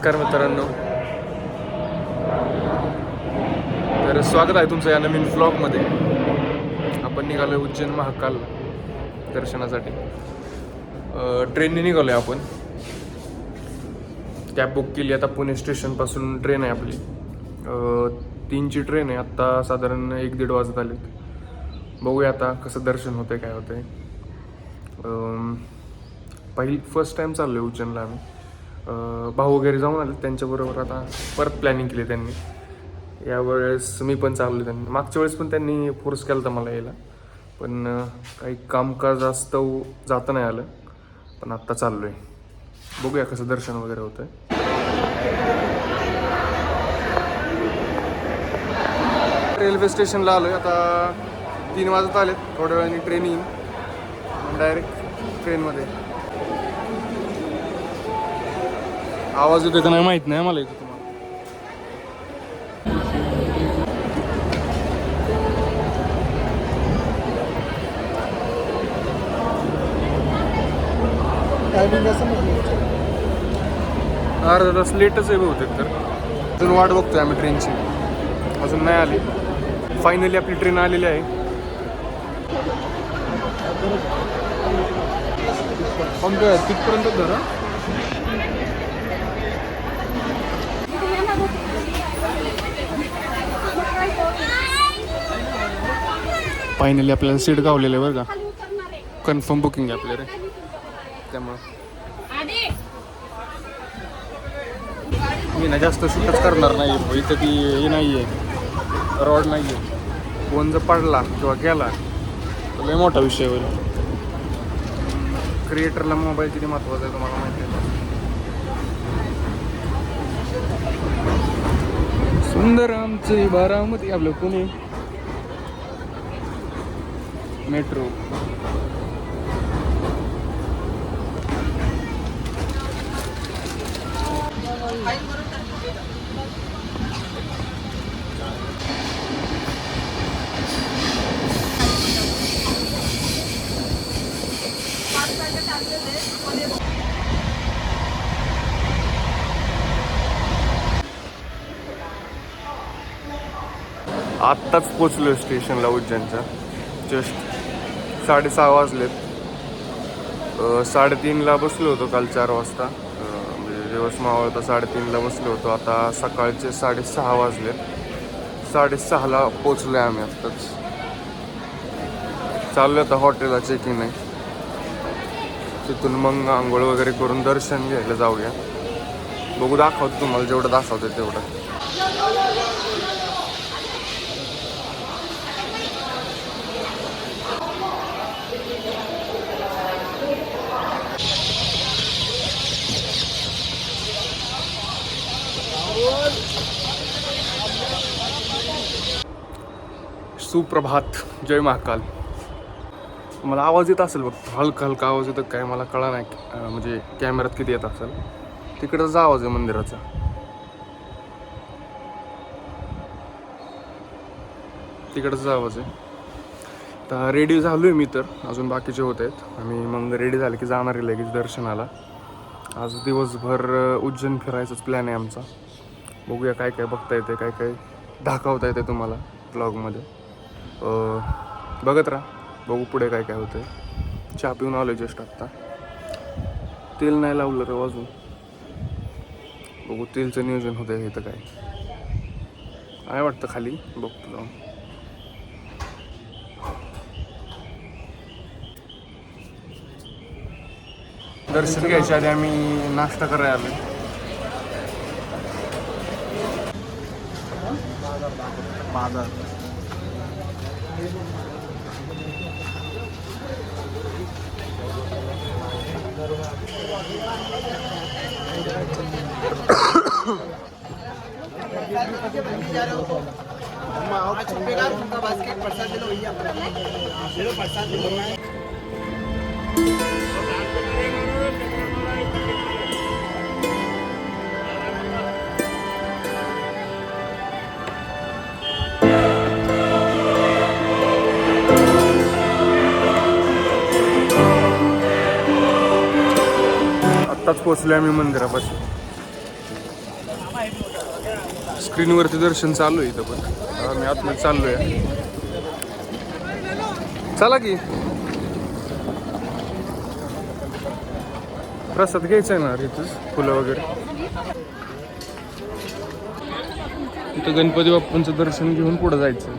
नमस्कार मित्रांनो. तर स्वागत आहे तुमचं या नवीन व्लॉगमध्ये. आपण निघालो उज्जैन महाकाल दर्शनासाठी. ट्रेनने निघालो आहे आपण. कॅब बुक केली. आता पुणे स्टेशनपासून ट्रेन आहे आपली. 3ची ट्रेन आहे. आत्ता साधारण 1-1.5 वाजत आलेत. बघूया आता कसं दर्शन होतं आहे, काय होतं आहे. फर्स्ट टाईम चाललो आहे उज्जैनला आम्ही. भाऊ वगैरे जाऊन आले, त्यांच्याबरोबर आता परत प्लॅनिंग केली त्यांनी. यावेळेस मी पण चाललो. त्यांनी मागच्या वेळेस पण त्यांनी फोर्स केला होता मला यायला, पण काही कामकाजास्तव जाता नाही आलं. पण आत्ता चाललो आहे. बघूया कसं दर्शन वगैरे होतं आहे. रेल्वे स्टेशनला आलो आहे. आता 3 वाजत आलेत. थोड्या वेळाने ट्रेन येईन, डायरेक्ट ट्रेनमध्ये. आवाज येतो का नाही माहीत नाही मला इथं तुम्हाला. अर्धा तास लेटच आहे बहुतेक. तर अजून वाट बघतोय आम्ही ट्रेनची, अजून नाही आली. फायनली आपली ट्रेन आलेली आहे. कोणत्या तिथपर्यंत धरा. फायनली आपल्याला सीट गावलेलं आहे बरं का. कन्फर्म बुकिंग आहे आपल्या रे, त्यामुळं मी ना जास्त शूटच करणार नाही. इथं ती हे नाही आहे, रॉड नाही आहे. फोन जर पडला किंवा गेला तर लय मोठा विषय होईल. क्रिएटरला मोबाईल किती महत्त्वाचा आहे तुम्हाला माहिती आहे. सुंदर आमचे बारामती, आपलं पुणे मेट्रो. आत्ताच पोचलो स्टेशनला उज्जैनच्या. जस्ट 6:30 वाजलेत. 3:30ला बसलो होतो काल 4 वाजता. म्हणजे दिवस मावळता 3:30ला बसलो होतो. आता सकाळचे 6:30 वाजलेत. 6:30ला पोचलो आहे आम्ही आत्ताच. चाललो आता हॉटेलला चेकिंग आहे. तिथून मग आंघोळ वगैरे करून दर्शन घ्यायला जाऊया. बघू, दाखवतो तुम्हाला जेवढं दाखवतं तेवढं. सुप्रभात, जय महाकाल. मला आवाज येत असेल बघ, हलका हलका आवाज येतो काय मला कळा नाही. म्हणजे कॅमेऱ्यात किती येत असेल. तिकडचा आवाज आहे मंदिराचा. तिकडचा आवाज आहे. तर रेडी झालो आहे मी, तर अजून बाकीचे होत आहेत. आम्ही मग रेडी झाले की जाणार आहे लगेच दर्शनाला. आज दिवसभर उज्जैन फिरायचाच प्लॅन आहे आमचा. बघूया काय काय बघता येते, काय काय दाखवता येते तुम्हाला ब्लॉगमध्ये. बघत राहा. बघू पुढे काय काय होतं आहे. चहा पिऊन आलो जस्ट आत्ता. तेल नाही लावलं रे अजून. बघू तेलचं नियोजन होतं आहे इथं काय वाटतं खाली. बघतो जाऊन. दर्शन घ्यायच्या आधी आम्ही नाश्ता करायला आलो. बाजार आत्ताच पोचलो आम्ही मंदिरापाशी. स्क्रीनवरती दर्शन चालू आहे इथं पण. आम्ही आतमध्ये चाललोय. चला की प्रसाद घ्यायचा आहे ना इथंच, फुलं वगैरे. इथं गणपती बाप्पांचं दर्शन घेऊन पुढे जायचं.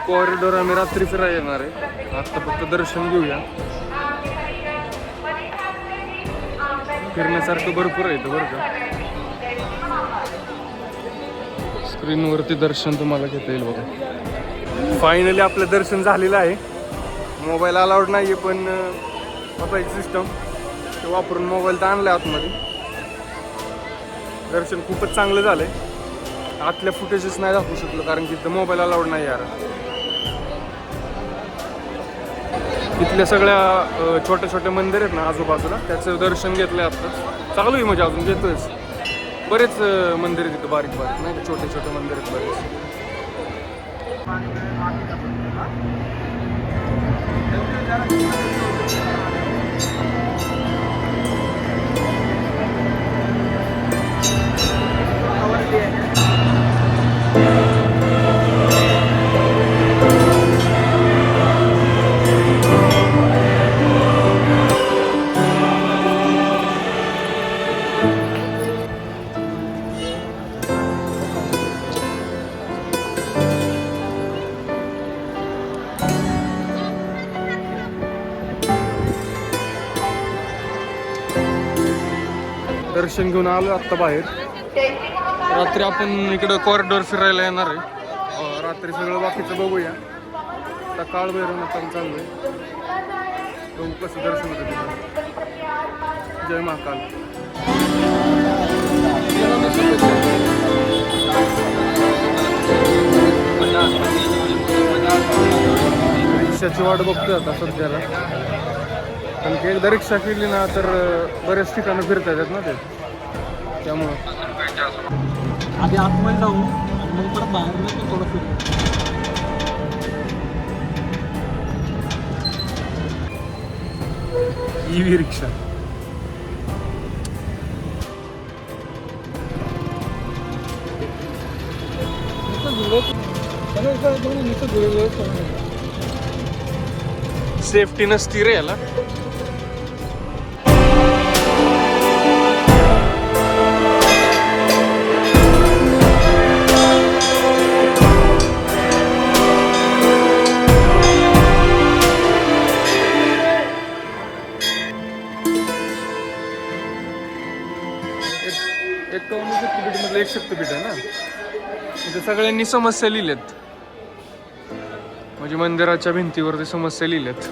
कॉरिडॉर आम्ही रात्री फिरायला येणार आहे. आता फक्त दर्शन घेऊया. फिरण्यासारखं भरपूर आहे इथं बरं का. स्क्रीनवरती दर्शन तुम्हाला घेता येईल बघा. फायनली आपलं दर्शन झालेलं आहे. मोबाईल अलाउड नाही आहे, पण वापरायची सिस्टम ते वापरून मोबाईल तर आणला आतमध्ये. दर्शन खूपच चांगलं झालं आहे. आतल्या फुटेजेस नाही दाखवू शकलो कारण की इथं मोबाईल अलाउड नाही यार. इथल्या सगळ्या छोट्या छोट्या मंदिर आहेत ना आजूबाजूला, त्याचं दर्शन घेतलं आहे आत्ताच. चालू आहे म्हणजे अजून घेतोयच. बरेच मंदिर आहेत तिथं बारीक बारीक, नाही का, छोटे छोटे मंदिर आहेत बरेच. दर्शन घेऊन आलो आत्ता बाहेर. रात्री आपण इकडं कॉरिडॉर फिरायला येणार आहे. रात्री सगळं बाकीचं बघूया. आता काळ भैरवनाथ आपण चाललोय. बघू कसं दर्शन होतं तिथं. जय महाकाल. रिक्षाची वाट बघतोय आता सध्याला. कारण की एकदा रिक्षा केली ना तर बरेच ठिकाणं फिरता येतात ना ते, त्यामुळं. आधी आतमध्ये जाऊ मग परत बाहेर थोडं फिरू. EV रिक्षा. सेफ्टी नसती रे याला. शक्तीपीठामधलं एक शक्तीपीठ आहे ना. इथे सगळ्यांनी समस्या लिहिल्यात, म्हणजे मंदिराच्या भिंतीवरती समस्या लिहिल्यात.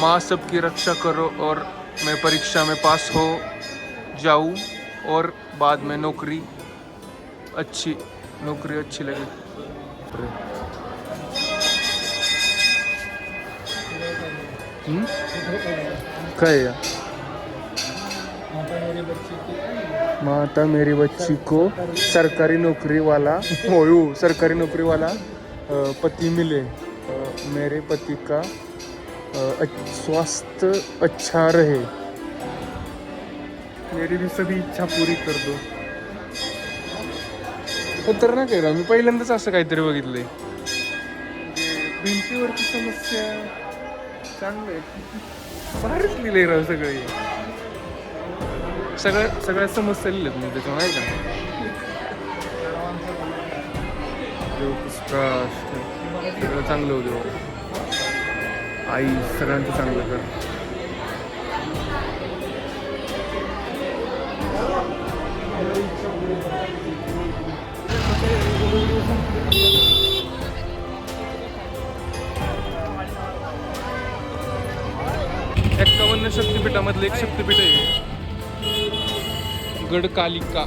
माँ सबकी रक्षा करो और मैं परीक्षा में पास हो जाऊं और बाद में नौकरी अच्छी लगे. काय या माता मेरी बच्ची को सरकारी नौकरी वाला पति मिले. मेरे पति का स्वास्थ्य अच्छा रहे. मेरी भी सभी इच्छा पूरी कर दो. उत्तर ना काय, मी पहिल्यांदाच असं काहीतरी बघितलंय. भिंतीवरची समस्या चांगलं आहे. फारच लिहिलंय राव सगळ्या समस्या लिहिल्यात मी त्याच्यावर, नाही का. सगळं चांगलं होतं. आई सगळ्यांचं चांगलं कर. शक्तीपीठामधलं एक शक्तीपीठ आहे गडकालिका.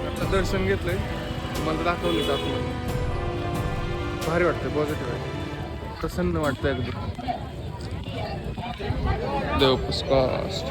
आता दर्शन घेतलंय, तुम्हाला दाखवलं जात. भारी वाटतं, पॉझिटिव्ह आहे, प्रसन्न वाटतं एकदम. देवपुष्कास्ट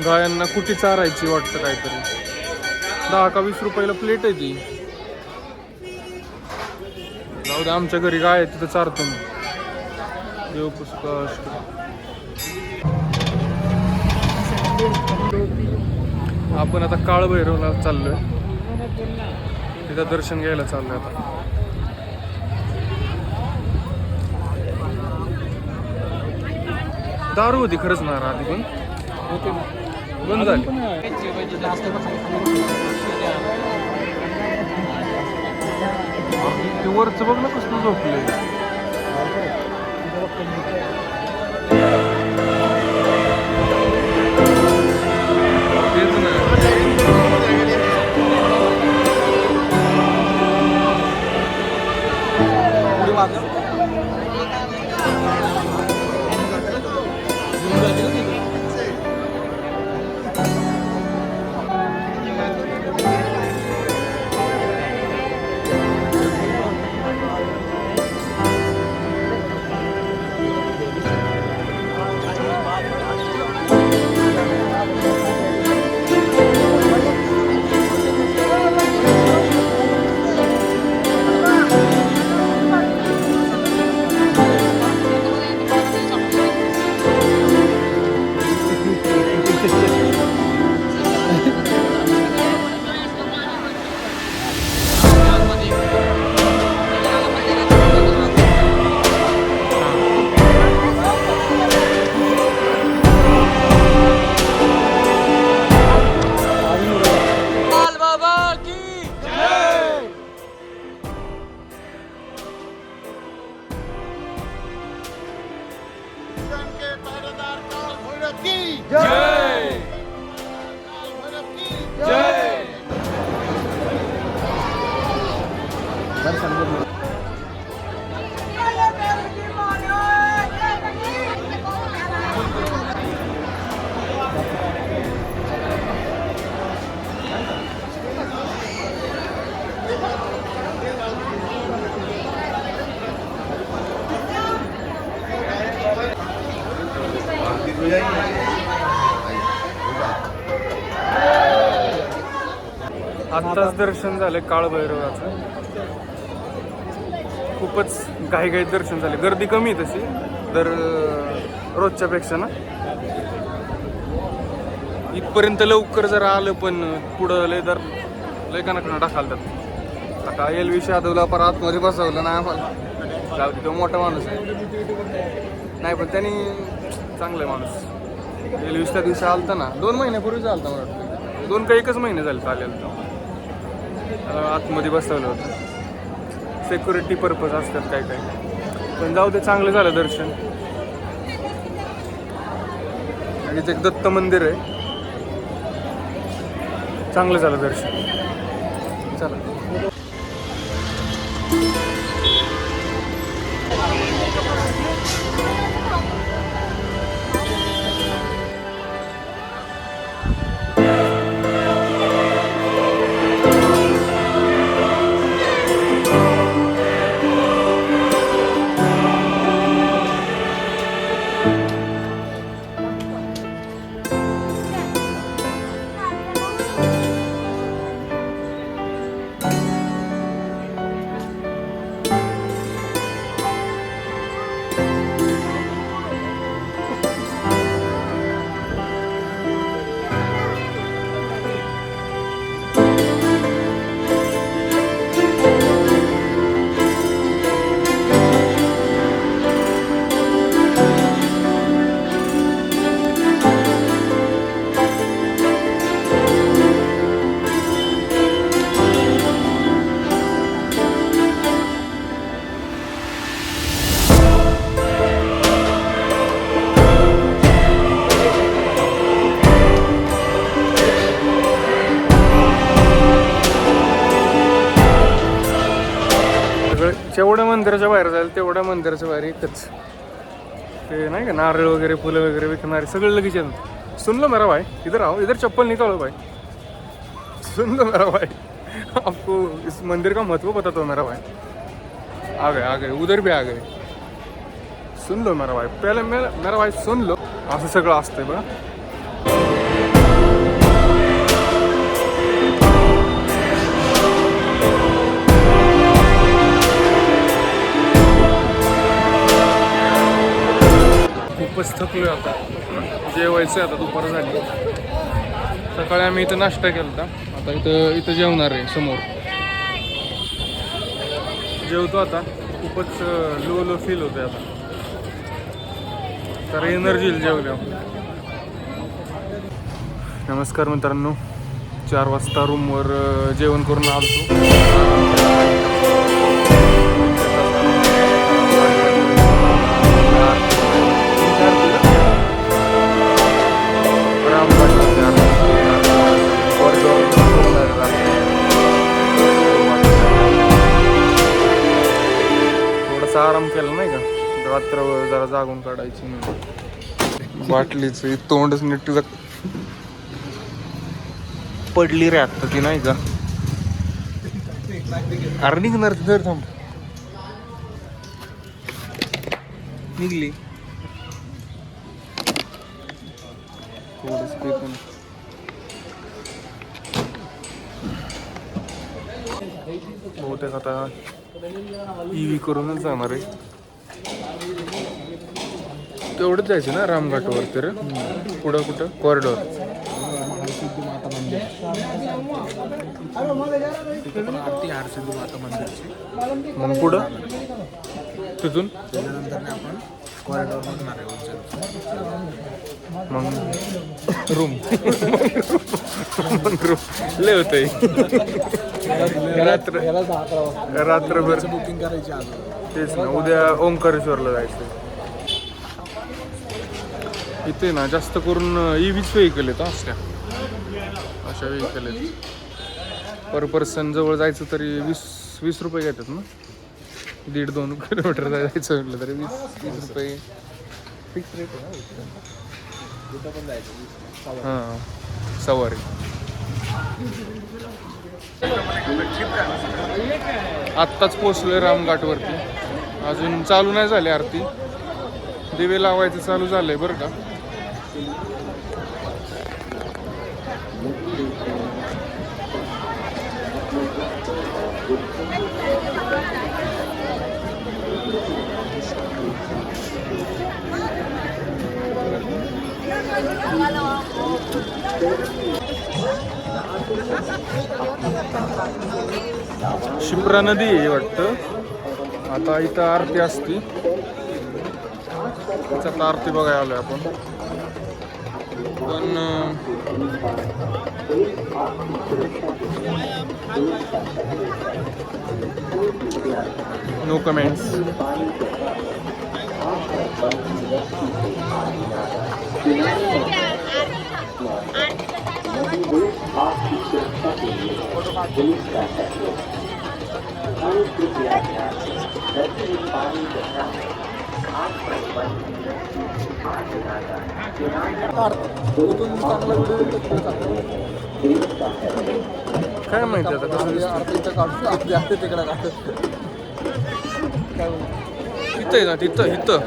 गायांना कुठे चारायची वाटतं काहीतरी. 10 का 20 रुपयाला प्लेट आहे ती. जाऊ दे, आमच्या घरी गाय आहे तिथं चारतो मी. देवपुष्कास्ट. आपण आता काळभैरवला चाललोय, तिथं दर्शन घ्यायला चाललोय आता. दारू होती खरंच ना आधी, पण होते ना. बंद झाली. ते वरचं बघ ना कसं झोपले. तेच ना. पुढे वाजव. आत्ताच दर्शन झालं काळभैरवाचं. खूपच घाईघाईत दर्शन झाले, गर्दी कमी आहे तशी तर रोजच्या पेक्षा ना. इथपर्यंत लवकर जर आलं पण पुढं लय कानाकडनं टाकालतात. आता एलवी यादवला पर आतमध्ये बसवलं नाही आम्हाला. जाऊ दे, तो मोठा माणूस आहे नाही, पण त्यांनी चांगलं आहे माणूस. एलवी त्या दिवशी आलता ना, 2 महिन्यापूर्वीच आलता मला वाटतं. 2 का 1च महिने झाले चालेल. आतमध्ये बसवलं होतं, सिक्युरिटी पर्पज असतात काय काय. पण जाऊ दे, चांगलं झालं दर्शन. आणि एक दत्त मंदिर आहे, चांगलं झालं दर्शन. चला. जेवढ्या मंदिराच्या बाहेर जाईल तेवढ्या मंदिराच्या बाहेर एकच ते नाही का नारळ वगैरे फुलं वगैरे विकणारे सगळे लगेच येतात. सुन लो मेरा भाई, इधर आओ, इधर चप्पल निकालो भाई. सुन लो मेरा भाई, आपको इस मंदिर का महत्व बताता हूँ मेरा भाई. आ गए उधर भी आ गए. सुन लो मेरा भाई, पहले मेरा भाई सुन लो. असं सगळं असतंय बघा. खूपच थकलोय आता, जेवायचं आता दुपार झाली. सकाळी आम्ही इथं नाश्ता केला होता, आता इथं जेवणार आहे समोर. जेवतो आता. खूपच लो फील होतंय आता, तर एनर्जी येईल जेवल्यावर. नमस्कार मित्रांनो, 4 वाजता रूमवर जेवण करून आलतो. थोडासा आराम केला नाही का, रात्र जरा जागून काढायची नाही. बाटलीच तोंडच नीट तुझं पडली रे आत्ता ती नाही का. अरे निघणार धर, थांब. निघली थोडंच पेतो ना. बहुतेक आता EV करूनच जाणार आहे. तेवढंच जायचं ना रामघाटवर तर पुढं कुठं कॉरिडॉर. हरसिद्धी माता मंदिर, तिथे पण आरती हरसिद्धी माता मंदिरची. मग पुढं तिथून त्याच्यानंतर आपण कॉरिडॉर बघणार आहे उज्जैन. मग रूम लय होतंय. रात्रभर बुकिंग करायची आज. तेच ना, उद्या ओंकारेश्वरला जायचं. इथे ना जास्त करून EVच व्हेकल आहेत अशा व्हेकल आहेत. पर पर्सन जवळ जायचं तरी 20 रुपये घेतात ना. 1.5-2 किलोमीटर जायचं म्हटलं तरी 20 रुपये फिक्स रेट आहे ना. कुठं पण जायचं. हां, सवारी. आत्ताच पोचलोय रामघाटवरती, अजून चालू नाही झाली आरती. दिवे लावायचं चालू झालंय बरं का. शिप्रा नदी आहे वाटतं. आता इथं आरती असती, आता आरती बघायला आलोय आपण. पण नो कमेंट्स. काय माहिती आता कसं तिकडे इथं आहे ना, तिथं तिथं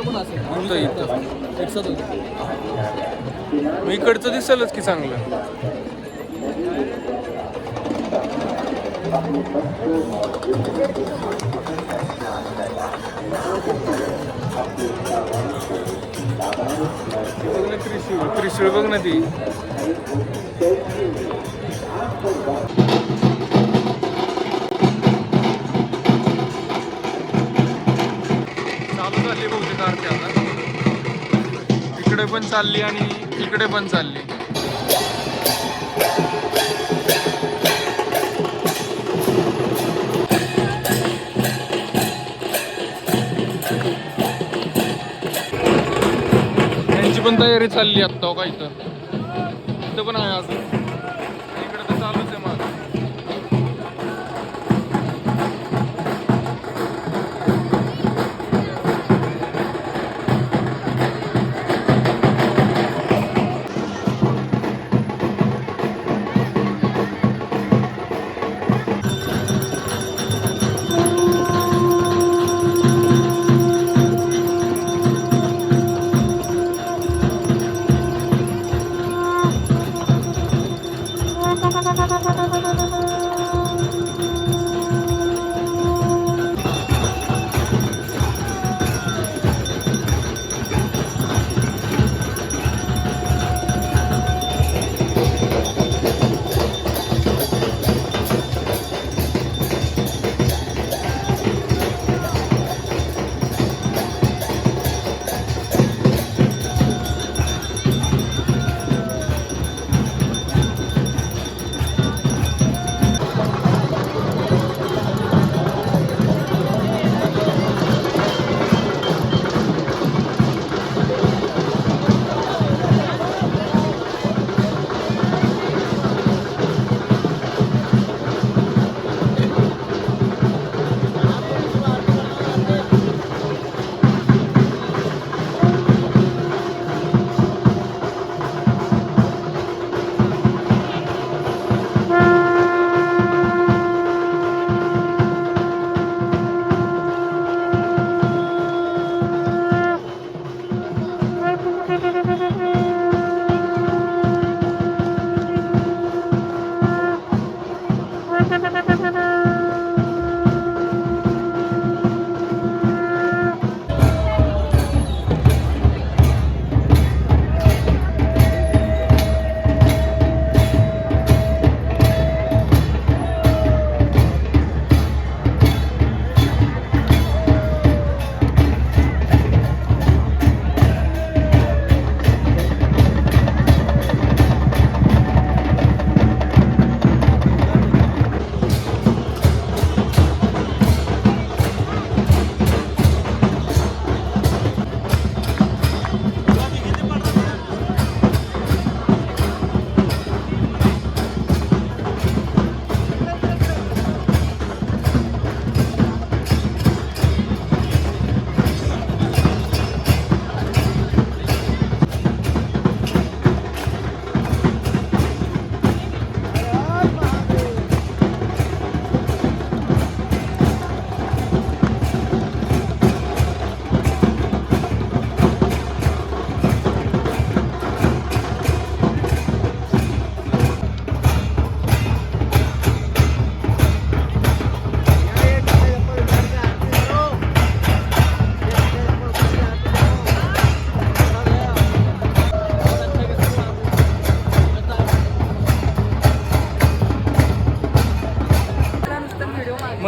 पण असेल. इथं मग इकडचं दिसेलच की चांगलं. त्रिशूळ बघ ना ती. चालू झाली बहुतेक आरती आता. इकडे पण चालली आणि इकडे पण चालली. त्यांची पण तयारी चालली आत्ता का. इथं पण आहे अजून. इकडे तर चालूच आहे माझं.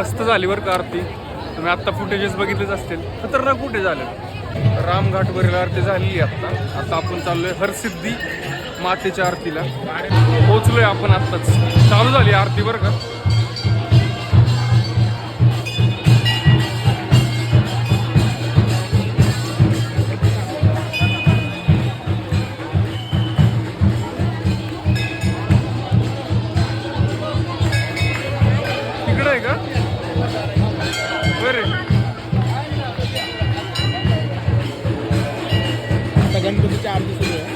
मस्त झाली बरं का आरती. तुम्ही आत्ता फुटेजेस बघितलेच असतील. खतरनाक फुटेज झाले. रामघाटवरील आरती झाली आता आपण चाललोय हरसिद्धी मातेच्या आरतीला. पोहोचलोय आपण आत्ताच. चालू झाली आरती बरं का. तिकडं आहे का बरं. आता गणपतीची आरती सुरू आहे.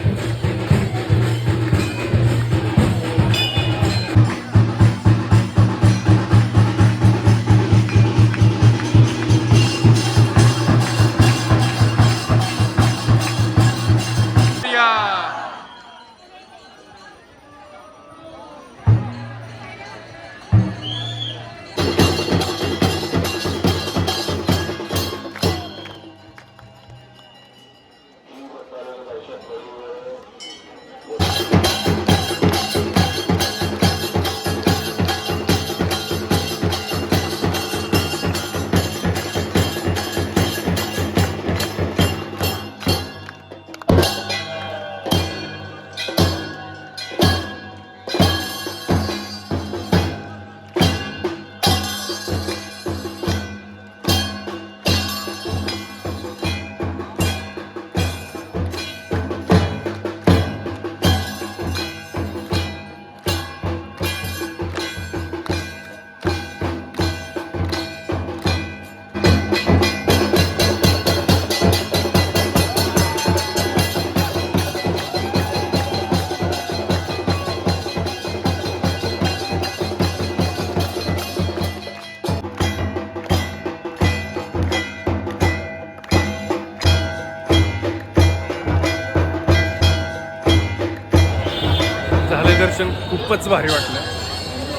दर्शन खूपच भारी वाटलं.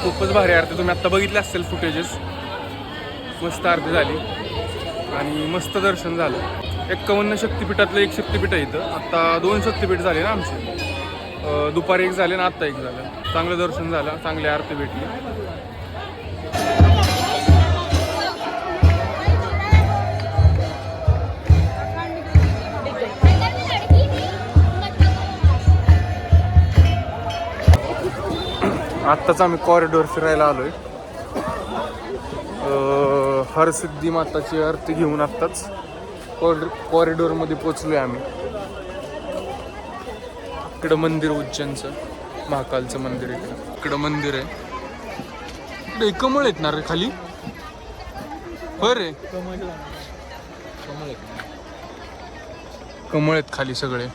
खूपच भारी आरती. तुम्ही आत्ता बघितले असतील फुटेजेस. मस्त आरती झाली आणि मस्त दर्शन झालं. 51 शक्तिपीठातलं एक शक्तिपीठ आहे इथं. आत्ता 2 शक्तिपीठ झाले ना आमचे. दुपारी एक झाले ना आत्ता एक झालं. चांगलं दर्शन झालं, चांगली आरती भेटली. आत्ताच आम्ही कॉरिडॉर फिरायला आलोय. हरसिद्धी माताची आरती घेऊन आत्ताच कॉरिडॉरमध्ये पोचलोय आम्ही. इकडं मंदिर उज्जैनचं, महाकालचं मंदिर. इकडं मंदिर आहे. इकडे कमळ आहेत ना रे खाली. हो रे, कमळ आहेत खाली सगळे.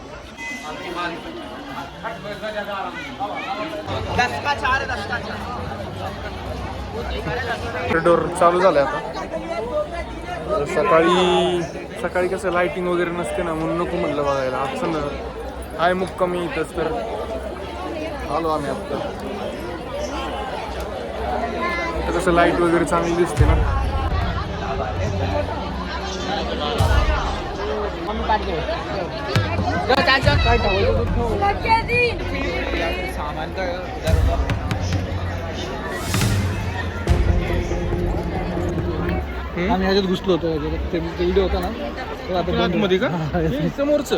कॉरिडॉर चालू झालंय आता. सकाळी कसं लाइटिंग वगैरे नसते ना, म्हणून नको म्हणलं बघायला. असं आहे मुक्कामी इथंच, तर आलो आम्ही आता. कसं लाईट वगैरे चांगली दिसते ना. आम्ही ह्याच्यात घुसलो होतो. ते व्हिडिओ होता ना, तो आता आतमध्ये का समोरचं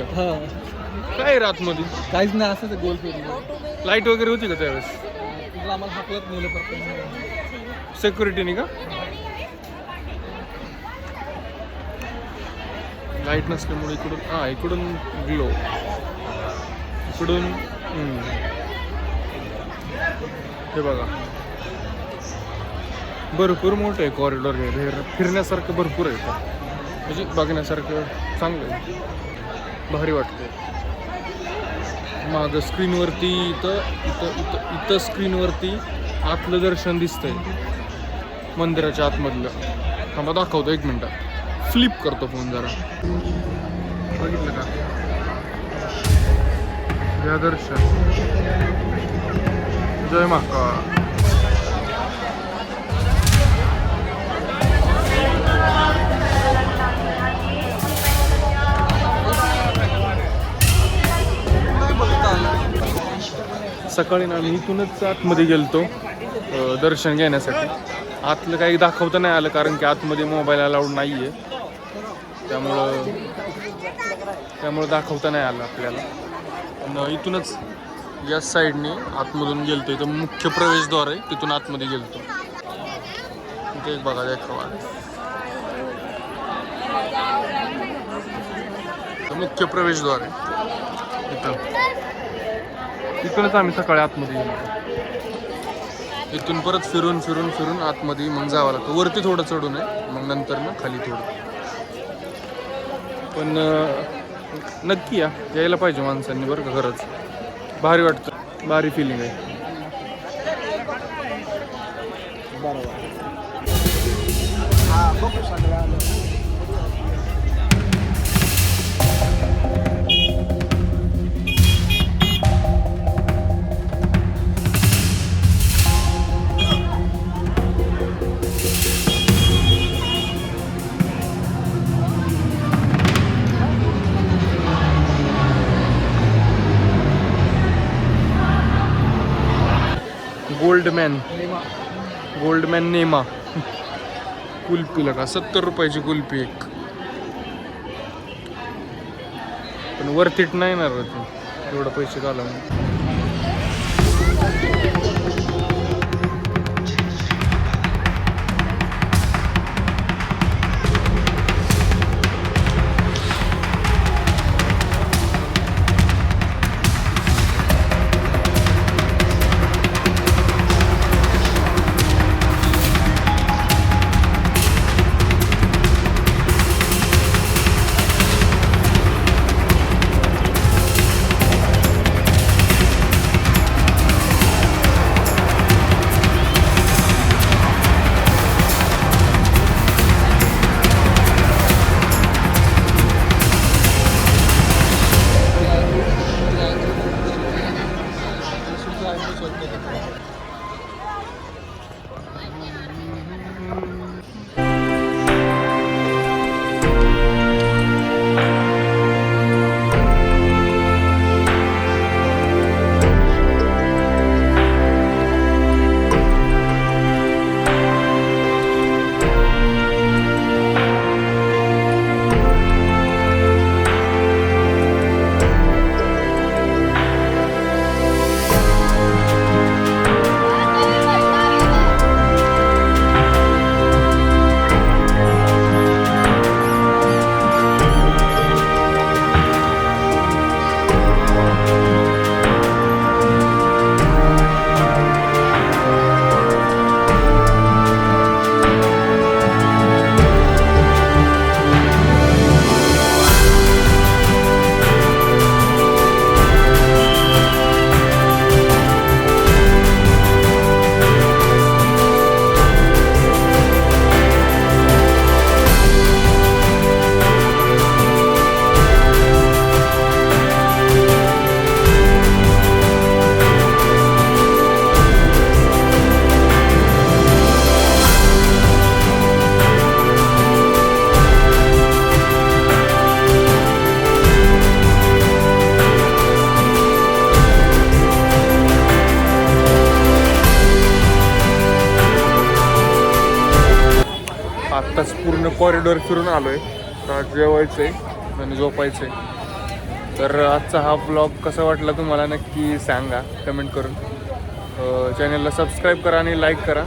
काय आतमध्ये काहीच नाही. असं गोल फिरलो. लाईट वगैरे होती का त्यावेळेस? आम्हाला हाकलत नेलं फक्त सिक्युरिटीने का? लाईट नसल्यामुळे इकडून इकडून ग्लो, इकडून हे बघा भरपूर मोठं आहे कॉरिडॉर. हे फिरण्यासारखं भरपूर आहे. म्हणजे बघण्यासारखं चांगलं आहे, भारी वाटते. मागं स्क्रीनवरती इथं स्क्रीनवरती आतलं दर्शन दिसतंय मंदिराच्या आतमधलं. थांबा दाखवतो 1 मिनटं. फ्लिप करतो फोन जरा. बघितलं का? या दर्शन. जय महाकाल. सकाळी ना आम्ही इथूनच आतमध्ये गेलतो दर्शन घेण्यासाठी. आतलं काही दाखवता नाही आलं कारण की आतमध्ये मोबाईल अलाउड नाही आहे, त्यामुळं दाखवता नाही आलं आपल्याला. आणि इथूनच या साईडने आतमधून गेलतो. इथं मुख्य प्रवेशद्वार आहे, तिथून आतमध्ये गेलतो. इथे एक बघा दाखवा, मुख्य प्रवेशद्वार आहे इथूनच आम्ही सकाळी आतमध्ये गेलो. इथून परत फिरून आतमध्ये मग जावं लागतं. वरती थोडं चढून आहे, मग नंतर ना खाली थोडं. पण नक्की यायला पाहिजे माणसांनी बरं का, खरंच भारी वाटतं, भारी फिलिंग आहे. बरोबर. हा बघू सगळं आलं. गोल्डमॅन नेमा कुल्फी लगा 70 रुपयाची कुल्फी एक. पण वर्थ इट नाही ना एवढं पैसे घालून. आत्ताच पूर्ण कॉरिडॉर फिरून आलो आहे. आता जेवायचं आहे आणि झोपायचं आहे. तर आजचा हा ब्लॉग कसा वाटला तुम्हाला नक्की सांगा कमेंट करून. चॅनलला सबस्क्राईब करा आणि लाईक करा.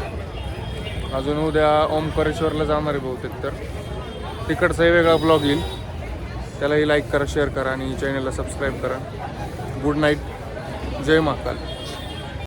अजून उद्या ओमकारेश्वरला जाणार आहे बहुतेक, तर तिकडचाही वेगळा ब्लॉग येईल, त्यालाही लाईक करा, शेअर करा आणि चॅनलला सबस्क्राईब करा. गुड नाईट, जय महाकाल.